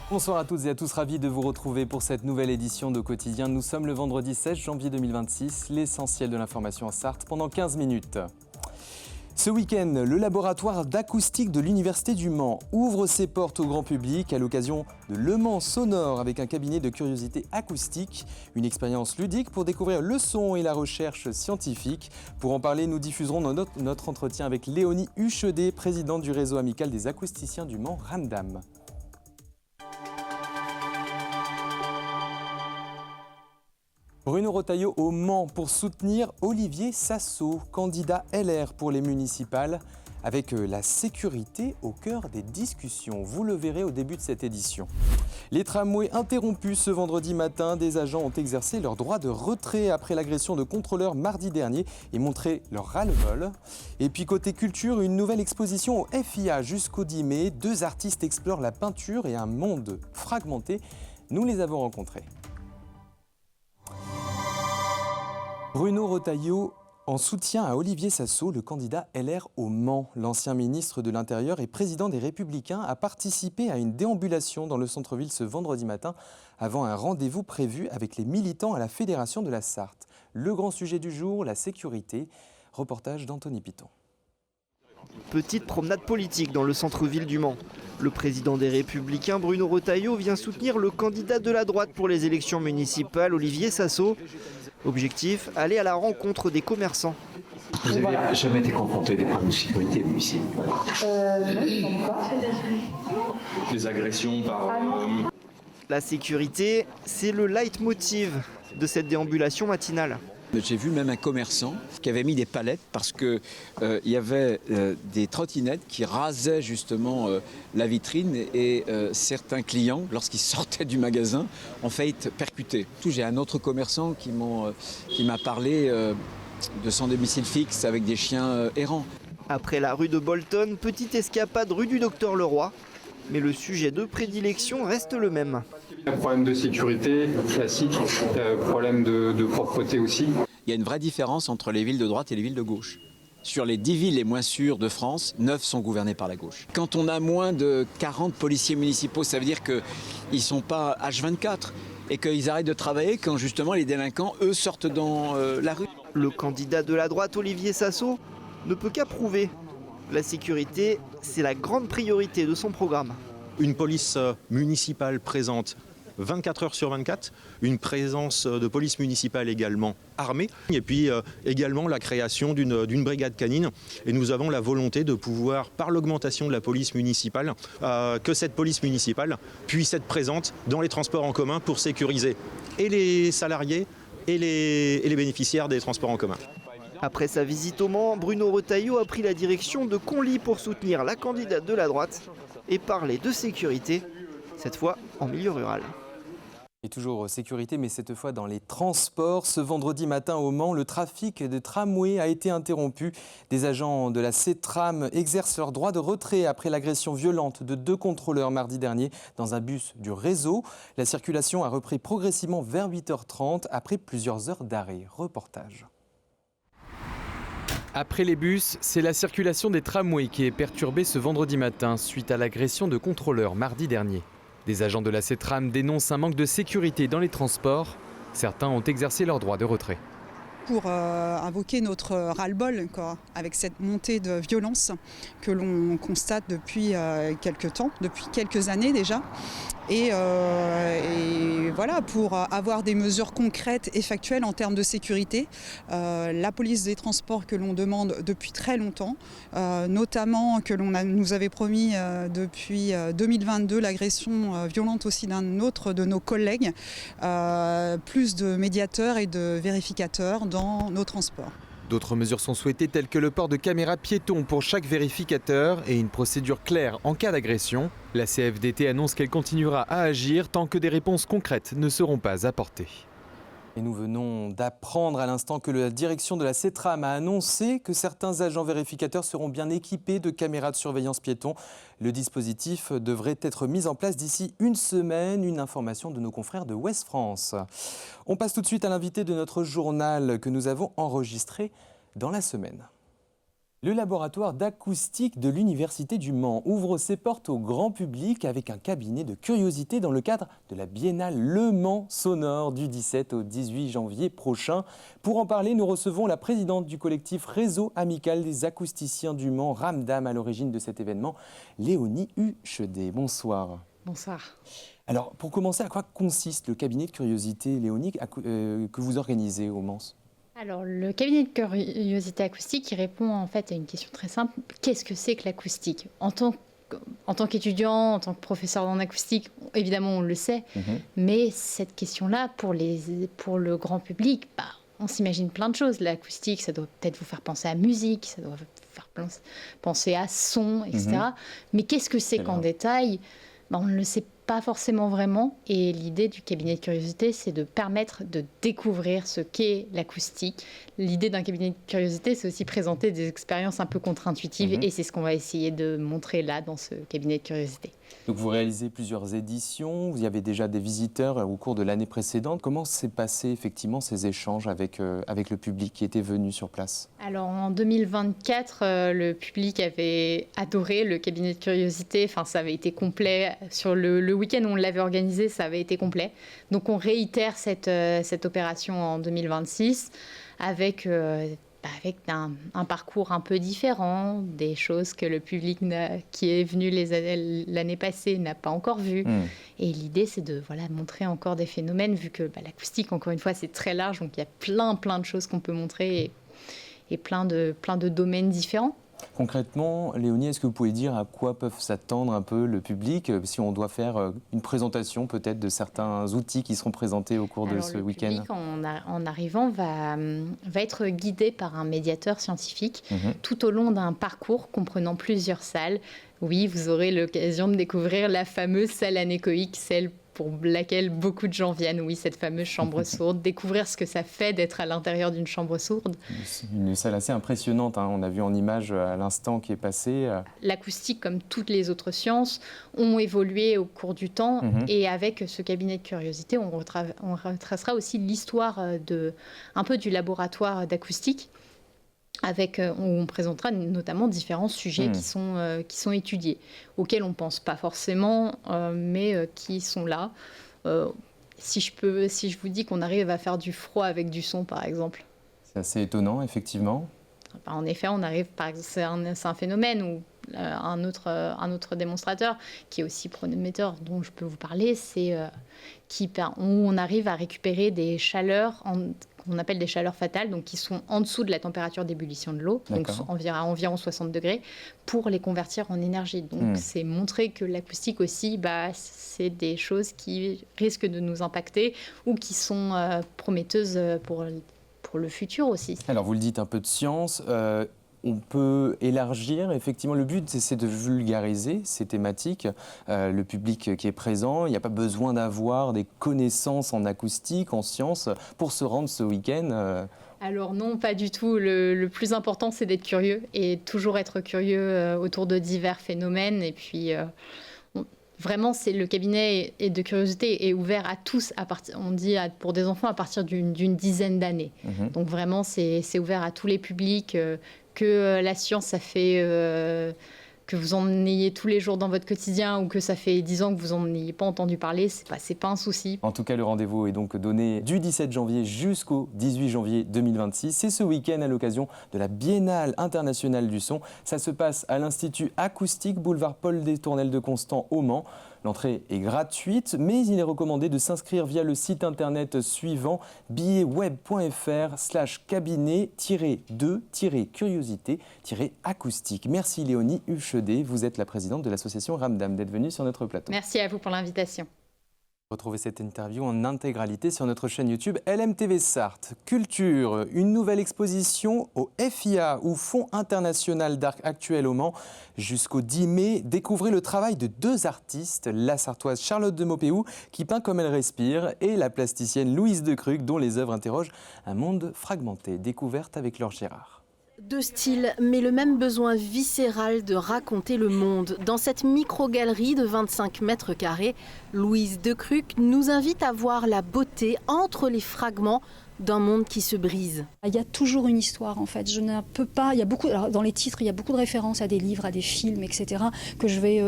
Bonsoir à toutes et à tous, ravis de vous retrouver pour cette nouvelle édition de Quotidien. Nous sommes le vendredi 16 janvier 2026, l'essentiel de l'information en Sarthe pendant 15 minutes. Ce week-end, le laboratoire d'acoustique de l'Université du Mans ouvre ses portes au grand public à l'occasion de Le Mans Sonore avec un cabinet de curiosité acoustique. Une expérience ludique pour découvrir le son et la recherche scientifique. Pour en parler, nous diffuserons notre entretien avec Léonie Huchedé, présidente du réseau amical des acousticiens du Mans, Ramdam. Bruno Retailleau au Mans pour soutenir Olivier Sasso, candidat LR pour les municipales, avec la sécurité au cœur des discussions. Vous le verrez au début de cette édition. Les tramways interrompus ce vendredi matin, des agents ont exercé leur droit de retrait après l'agression de contrôleurs mardi dernier et montré leur ras-le-bol. Et puis côté culture, une nouvelle exposition au FIA jusqu'au 10 mai. 2 artistes explorent la peinture et un monde fragmenté. Nous les avons rencontrés. Bruno Retailleau en soutien à Olivier Sasso, le candidat LR au Mans. L'ancien ministre de l'Intérieur et président des Républicains a participé à une déambulation dans le centre-ville ce vendredi matin avant un rendez-vous prévu avec les militants à la Fédération de la Sarthe. Le grand sujet du jour, la sécurité. Reportage d'Anthony Piton. Petite promenade politique dans le centre-ville du Mans. Le président des Républicains, Bruno Retailleau, vient soutenir le candidat de la droite pour les élections municipales, Olivier Sasso. Objectif, aller à la rencontre des commerçants. Vous n'avez jamais été confronté à des problèmes de sécurité, vous, ici? Des agressions par... La sécurité, c'est le leitmotiv de cette déambulation matinale. J'ai vu même un commerçant qui avait mis des palettes parce qu'il y avait des trottinettes qui rasaient justement la vitrine et certains clients, lorsqu'ils sortaient du magasin, ont failli être percutés. J'ai un autre commerçant qui m'a parlé de son domicile fixe avec des chiens errants. Après la rue de Bolton, petite escapade rue du Docteur Leroy. Mais le sujet de prédilection reste le même. Problème de sécurité, classique, problème de propreté aussi. Il y a une vraie différence entre les villes de droite et les villes de gauche. Sur les 10 villes les moins sûres de France, 9 sont gouvernées par la gauche. Quand on a moins de 40 policiers municipaux, ça veut dire qu'ils ne sont pas H24 et qu'ils arrêtent de travailler quand justement les délinquants, eux, sortent dans la rue. Le candidat de la droite, Olivier Sasso, ne peut qu'approuver. La sécurité, c'est la grande priorité de son programme. Une police municipale présente 24 heures sur 24, une présence de police municipale également armée, et puis également la création d'une brigade canine. Et nous avons la volonté de pouvoir, par l'augmentation de la police municipale, que cette police municipale puisse être présente dans les transports en commun pour sécuriser et les salariés et les bénéficiaires des transports en commun. Après sa visite au Mans, Bruno Retailleau a pris la direction de Conly pour soutenir la candidate de la droite et parler de sécurité, cette fois en milieu rural. Et toujours sécurité, mais cette fois dans les transports. Ce vendredi matin au Mans, le trafic de tramway a été interrompu. Des agents de la CETRAM exercent leur droit de retrait après l'agression violente de 2 contrôleurs mardi dernier dans un bus du réseau. La circulation a repris progressivement vers 8h30 après plusieurs heures d'arrêt. Reportage. Après les bus, c'est la circulation des tramways qui est perturbée ce vendredi matin suite à l'agression de contrôleurs mardi dernier. Des agents de la CETRAM dénoncent un manque de sécurité dans les transports. Certains ont exercé leur droit de retrait. Pour invoquer notre ras-le-bol avec cette montée de violence que l'on constate depuis quelques temps, depuis quelques années déjà. Et voilà, pour avoir des mesures concrètes et factuelles en termes de sécurité, la police des transports que l'on demande depuis très longtemps, notamment que nous avait promis depuis 2022 l'agression violente aussi d'un autre de nos collègues, plus de médiateurs et de vérificateurs dans nos transports. D'autres mesures sont souhaitées telles que le port de caméras piétons pour chaque vérificateur et une procédure claire en cas d'agression. La CFDT annonce qu'elle continuera à agir tant que des réponses concrètes ne seront pas apportées. Et nous venons d'apprendre à l'instant que la direction de la CETRAM a annoncé que certains agents vérificateurs seront bien équipés de caméras de surveillance piétons. Le dispositif devrait être mis en place d'ici une semaine. Une information de nos confrères de Ouest France. On passe tout de suite à l'invité de notre journal que nous avons enregistré dans la semaine. Le laboratoire d'acoustique de l'Université du Mans ouvre ses portes au grand public avec un cabinet de curiosité dans le cadre de la Biennale Le Mans Sonore du 17 au 18 janvier prochain. Pour en parler, nous recevons la présidente du collectif Réseau Amical des acousticiens du Mans, Ramdam, à l'origine de cet événement, Léonie Huchedet. Bonsoir. Bonsoir. Alors, pour commencer, à quoi consiste le cabinet de curiosité, Léonie, que vous organisez au Mans ? Alors, le cabinet de curiosité acoustique, il répond en fait à une question très simple. Qu'est-ce que c'est que l'acoustique ? En tant qu'étudiant, en tant que professeur en acoustique, évidemment, on le sait. Mais cette question-là, pour le grand public, on s'imagine plein de choses. L'acoustique, ça doit peut-être vous faire penser à musique, ça doit vous faire penser à son, etc. Mais qu'est-ce que c'est qu'en détail ? On ne le sait pas forcément vraiment. Et l'idée du cabinet de curiosité, c'est de permettre de découvrir ce qu'est l'acoustique. L'idée d'un cabinet de curiosité, c'est aussi présenter des expériences un peu contre-intuitives. Et c'est ce qu'on va essayer de montrer là, dans ce cabinet de curiosité. Donc vous réalisez plusieurs éditions, vous y avez déjà des visiteurs au cours de l'année précédente. Comment s'est passé effectivement ces échanges avec le public qui était venu sur place ? Alors en 2024, le public avait adoré le cabinet de curiosité. Enfin, ça avait été complet. Sur le week-end où on l'avait organisé, ça avait été complet. Donc on réitère cette opération en 2026 avec un parcours un peu différent, des choses que le public qui est venu l'année passée n'a pas encore vues. Et l'idée, c'est de montrer encore des phénomènes, vu que l'acoustique, encore une fois, c'est très large, donc il y a plein de choses qu'on peut montrer et plein de domaines différents. Concrètement, Léonie, est-ce que vous pouvez dire à quoi peuvent s'attendre un peu le public si on doit faire une présentation peut-être de certains outils qui seront présentés au cours de ce week-end ? Le public, en arrivant, va être guidé par un médiateur scientifique tout au long d'un parcours comprenant plusieurs salles. Oui, vous aurez l'occasion de découvrir la fameuse salle anéchoïque, celle pour laquelle beaucoup de gens viennent, oui, cette fameuse chambre sourde, découvrir ce que ça fait d'être à l'intérieur d'une chambre sourde. Une salle assez impressionnante, on a vu en image à l'instant qui est passé. L'acoustique, comme toutes les autres sciences, ont évolué au cours du temps et avec ce cabinet de curiosité, on retracera aussi l'histoire un peu du laboratoire d'acoustique. Où on présentera notamment différents sujets qui sont étudiés, auxquels on ne pense pas forcément, mais qui sont là. Si je vous dis qu'on arrive à faire du froid avec du son, par exemple. C'est assez étonnant, effectivement. En effet, on arrive, c'est un phénomène où un autre démonstrateur, qui est aussi prometteur, dont je peux vous parler, c'est où on arrive à récupérer des chaleurs qu'on appelle des chaleurs fatales, donc qui sont en dessous de la température d'ébullition de l'eau, donc à environ 60 degrés, pour les convertir en énergie. Donc c'est montrer que l'acoustique aussi, c'est des choses qui risquent de nous impacter ou qui sont prometteuses pour le futur aussi. Alors vous le dites, un peu de science. On peut élargir, effectivement, le but c'est de vulgariser ces thématiques, le public qui est présent. Il n'y a pas besoin d'avoir des connaissances en acoustique, en sciences, pour se rendre ce week-end. Alors non, pas du tout. Le plus important, c'est d'être curieux et toujours être curieux autour de divers phénomènes. Et puis, vraiment, le cabinet de curiosité est ouvert à tous, on dit pour des enfants à partir d'une dizaine d'années. Donc vraiment, c'est ouvert à tous les publics. Que la science, ça fait que vous en ayez tous les jours dans votre quotidien ou que ça fait 10 ans que vous n'en ayez pas entendu parler, c'est pas un souci. En tout cas, le rendez-vous est donc donné du 17 janvier jusqu'au 18 janvier 2026. C'est ce week-end à l'occasion de la Biennale internationale du son. Ça se passe à l'Institut acoustique, boulevard Paul des Tournelles de Constant au Mans. L'entrée est gratuite, mais il est recommandé de s'inscrire via le site internet suivant billetweb.fr/cabinet-2-curiosité-acoustique. Merci Léonie Huchedet, vous êtes la présidente de l'association Ramdam, d'être venue sur notre plateau. Merci à vous pour l'invitation. Retrouvez cette interview en intégralité sur notre chaîne YouTube LMTV Sarthe. Culture, une nouvelle exposition au FIA ou Fonds international d'art actuel au Mans jusqu'au 10 mai. Découvrez le travail de deux artistes, la sartoise Charlotte de Maupeou qui peint comme elle respire et la plasticienne Louise Decruc dont les œuvres interrogent un monde fragmenté. Découverte avec Laure Gérard. Deux styles, mais le même besoin viscéral de raconter le monde. Dans cette micro-galerie de 25 mètres carrés, Louise Decruc nous invite à voir la beauté entre les fragments d'un monde qui se brise. Il y a toujours une histoire en fait. Je ne peux pas. Il y a beaucoup. Alors, dans les titres, il y a beaucoup de références à des livres, à des films, etc. que je vais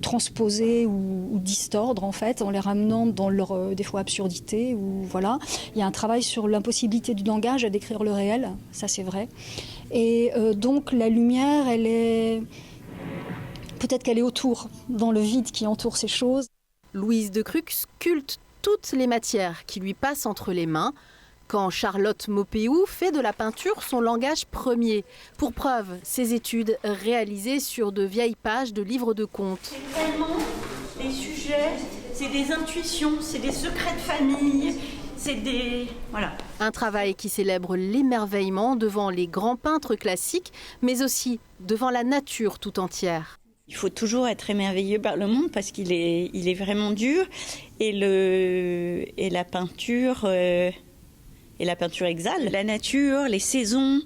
transposer ou distordre en fait, en les ramenant dans leur des fois absurdité ou voilà. Il y a un travail sur l'impossibilité du langage à décrire le réel. Ça c'est vrai. Et donc la lumière, elle est peut-être qu'elle est autour, dans le vide qui entoure ces choses. Louise de Cruc sculpte toutes les matières qui lui passent entre les mains, quand Charlotte Maupeou fait de la peinture son langage premier. Pour preuve, ses études réalisées sur de vieilles pages de livres de contes. C'est vraiment des sujets, c'est des intuitions, c'est des secrets de famille, c'est des... Voilà. Un travail qui célèbre l'émerveillement devant les grands peintres classiques, mais aussi devant la nature tout entière. Il faut toujours être émerveillé par le monde parce qu'il est vraiment dur. Et la peinture exhale. La nature, les saisons,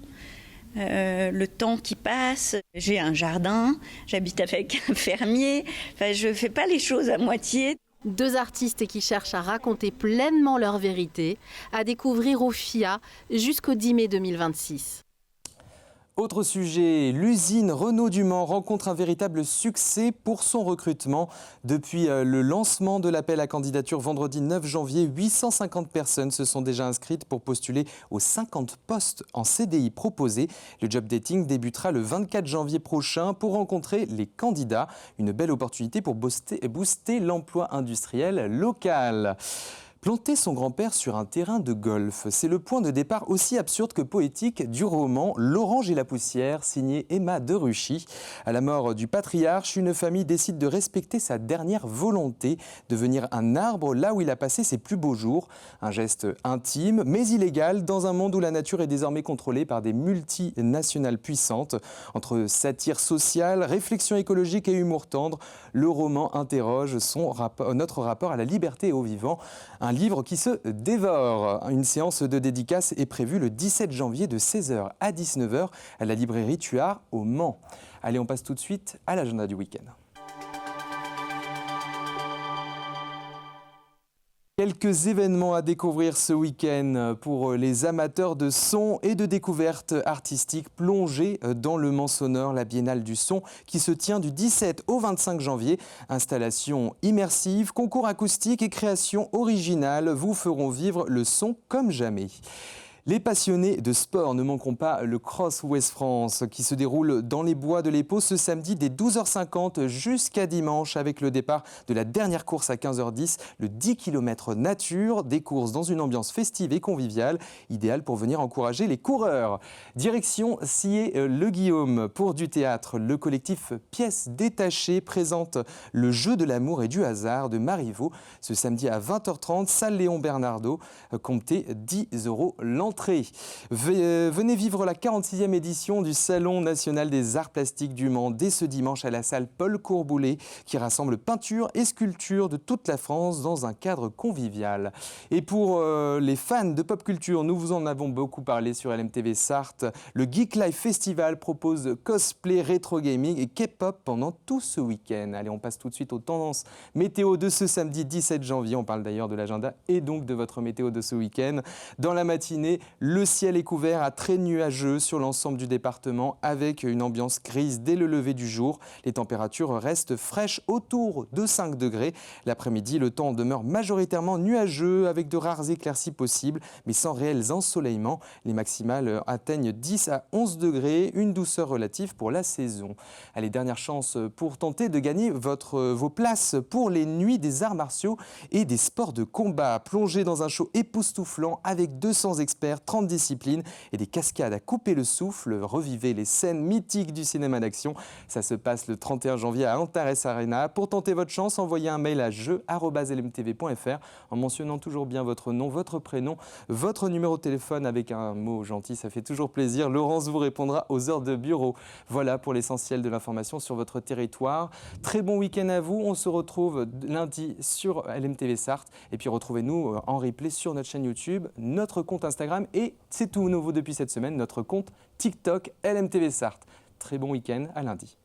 le temps qui passe. J'ai un jardin, j'habite avec un fermier. Enfin, je ne fais pas les choses à moitié. Deux artistes qui cherchent à raconter pleinement leur vérité, à découvrir au FIA jusqu'au 10 mai 2026. Autre sujet, l'usine Renault du Mans rencontre un véritable succès pour son recrutement. Depuis le lancement de l'appel à candidature vendredi 9 janvier, 850 personnes se sont déjà inscrites pour postuler aux 50 postes en CDI proposés. Le job dating débutera le 24 janvier prochain pour rencontrer les candidats. Une belle opportunité pour booster l'emploi industriel local. Planter son grand-père sur un terrain de golf, c'est le point de départ aussi absurde que poétique du roman L'Orange et la poussière, signé Emma de Ruchy. À la mort du patriarche, une famille décide de respecter sa dernière volonté, devenir un arbre là où il a passé ses plus beaux jours. Un geste intime, mais illégal, dans un monde où la nature est désormais contrôlée par des multinationales puissantes. Entre satire sociale, réflexion écologique et humour tendre, le roman interroge notre rapport à la liberté et au vivant. Un livre qui se dévore. Une séance de dédicace est prévue le 17 janvier de 16h à 19h à la librairie Tuard au Mans. Allez, on passe tout de suite à l'agenda du week-end. Quelques événements à découvrir ce week-end pour les amateurs de son et de découvertes artistiques plongés dans le Mans sonore, la Biennale du son qui se tient du 17 au 25 janvier. Installation immersive, concours acoustique et création originale vous feront vivre le son comme jamais. Les passionnés de sport ne manqueront pas le Cross Ouest France qui se déroule dans les bois de l'Épau ce samedi dès 12h50 jusqu'à dimanche avec le départ de la dernière course à 15h10, le 10 km nature, des courses dans une ambiance festive et conviviale, idéale pour venir encourager les coureurs. Direction Sillé-le-Guillaume pour du théâtre. Le collectif Pièces détachées présente le jeu de l'amour et du hasard de Marivaux ce samedi à 20h30, salle Léon Bernardo, comptez 10 € l'entrée. Venez vivre la 46e édition du Salon national des arts plastiques du Mans dès ce dimanche à la salle Paul Courboulet qui rassemble peinture et sculpture de toute la France dans un cadre convivial. Et pour les fans de pop culture, nous vous en avons beaucoup parlé sur LMTV Sarthe. Le Geek Life Festival propose cosplay, rétro gaming et K-pop pendant tout ce week-end. Allez, on passe tout de suite aux tendances météo de ce samedi 17 janvier. On parle d'ailleurs de l'agenda et donc de votre météo de ce week-end. Dans la matinée, le ciel est couvert à très nuageux sur l'ensemble du département avec une ambiance grise dès le lever du jour. Les températures restent fraîches autour de 5 degrés. L'après-midi, le temps demeure majoritairement nuageux avec de rares éclaircies possibles mais sans réels ensoleillements. Les maximales atteignent 10 à 11 degrés, une douceur relative pour la saison. Allez, dernière chance pour tenter de gagner vos places pour les nuits des arts martiaux et des sports de combat. Plongez dans un show époustouflant avec 200 experts, 30 disciplines et des cascades à couper le souffle. Revivez les scènes mythiques du cinéma d'action. Ça se passe le 31 janvier à Antares Arena. Pour tenter votre chance, envoyez un mail à jeu@lmtv.fr en mentionnant toujours bien votre nom, votre prénom, votre numéro de téléphone avec un mot gentil. Ça fait toujours plaisir. Laurence vous répondra aux heures de bureau. Voilà pour l'essentiel de l'information sur votre territoire. Très bon week-end à vous. On se retrouve lundi sur LMTV Sarthe. Et puis retrouvez-nous en replay sur notre chaîne YouTube, notre compte Instagram et c'est tout nouveau depuis cette semaine, notre compte TikTok LMTV Sarthe. Très bon week-end, à lundi.